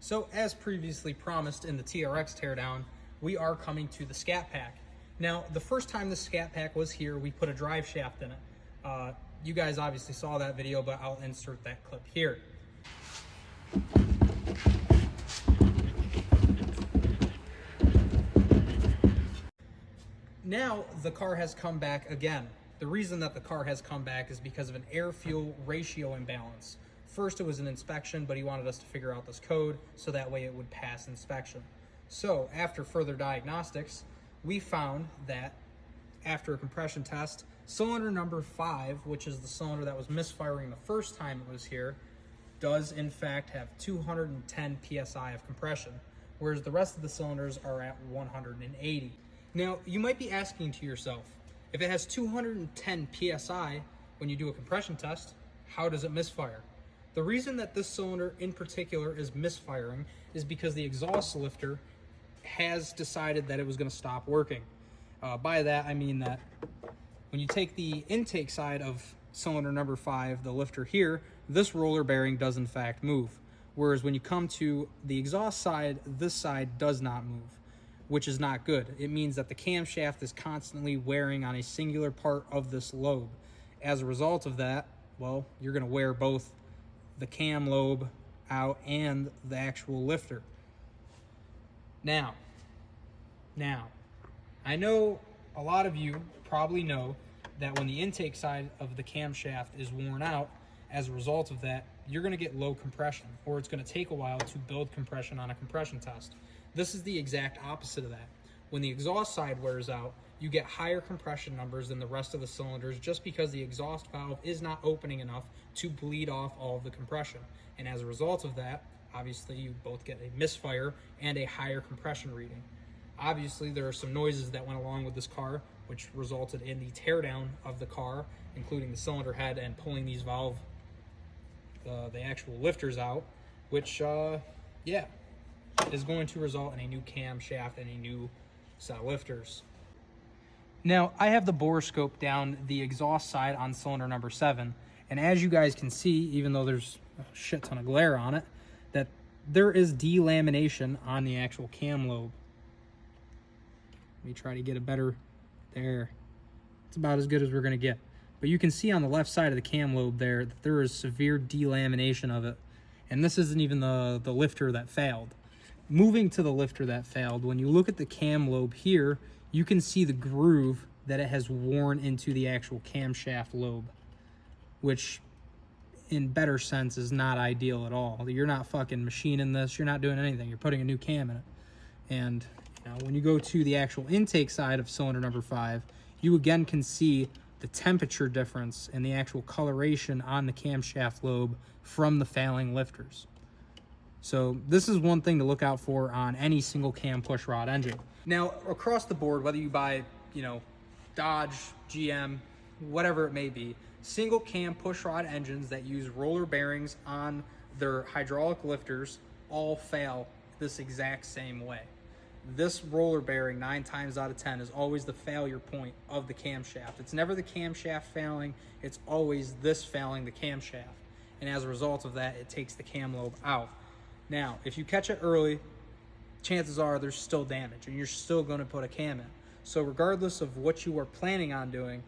So as previously promised in the TRX teardown, we are coming to the Scat Pack. Now, the first time the Scat Pack was here, we put a drive shaft in it. You guys obviously saw that video, but I'll insert that clip here. Now, the car has come back again. The reason that the car has come back is because of an air-fuel ratio imbalance. First, it was an inspection, but he wanted us to figure out this code so that way it would pass inspection. So, after further diagnostics, we found that after a compression test, cylinder number 5, which is the cylinder that was misfiring the first time it was here, does in fact have 210 psi of compression, whereas the rest of the cylinders are at 180. Now, you might be asking to yourself, if it has 210 psi when you do a compression test, how does it misfire? The reason that this cylinder in particular is misfiring is because the exhaust lifter has decided that it was going to stop working. By that, I mean that when you take the intake side of cylinder number 5, the lifter here, this roller bearing does in fact move. Whereas when you come to the exhaust side, this side does not move, which is not good. It means that the camshaft is constantly wearing on a singular part of this lobe. As a result of that, well, you're going to wear both the cam lobe out and the actual lifter. Now, I know a lot of you probably know that when the intake side of the camshaft is worn out, as a result of that, you're going to get low compression, or it's going to take a while to build compression on a compression test. This is the exact opposite of that. When the exhaust side wears out, you get higher compression numbers than the rest of the cylinders just because the exhaust valve is not opening enough to bleed off all of the compression. And as a result of that, obviously you both get a misfire and a higher compression reading. Obviously there are some noises that went along with this car, which resulted in the teardown of the car, including the cylinder head and pulling these the actual lifters out, which, is going to result in a new camshaft and a new set of lifters. Now, I have the borescope down the exhaust side on cylinder number 7, and as you guys can see, even though there's a shit ton of glare on it, that there is delamination on the actual cam lobe. Let me try to get a better, there. It's about as good as we're gonna get. But you can see on the left side of the cam lobe there that there is severe delamination of it. And this isn't even the lifter that failed. Moving to the lifter that failed, when you look at the cam lobe here, you can see the groove that it has worn into the actual camshaft lobe, which in better sense is not ideal at all. You're not fucking machining this, you're not doing anything, you're putting a new cam in it. And when you go to the actual intake side of cylinder number 5, you again can see the temperature difference and the actual coloration on the camshaft lobe from the failing lifters. So this is one thing to look out for on any single cam pushrod engine. Now, across the board, whether you buy, Dodge, GM, whatever it may be, single cam pushrod engines that use roller bearings on their hydraulic lifters all fail this exact same way. This roller bearing 9 times out of 10 is always the failure point of the camshaft. It's never the camshaft failing, it's always this failing the camshaft. And as a result of that, it takes the cam lobe out. Now, if you catch it early, chances are there's still damage and you're still going to put a cam in. So regardless of what you are planning on doing,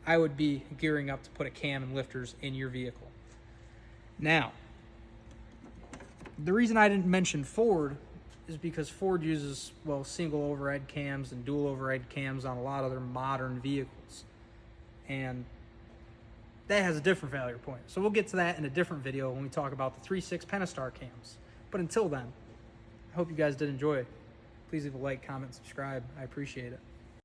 I would be gearing up to put a cam and lifters in your vehicle. Now, the reason I didn't mention Ford is because Ford uses, single overhead cams and dual overhead cams on a lot of their modern vehicles. And that has a different failure point. So we'll get to that in a different video when we talk about the 3.6 Pentastar cams. But until then, I hope you guys did enjoy. Please leave a like, comment, subscribe. I appreciate it.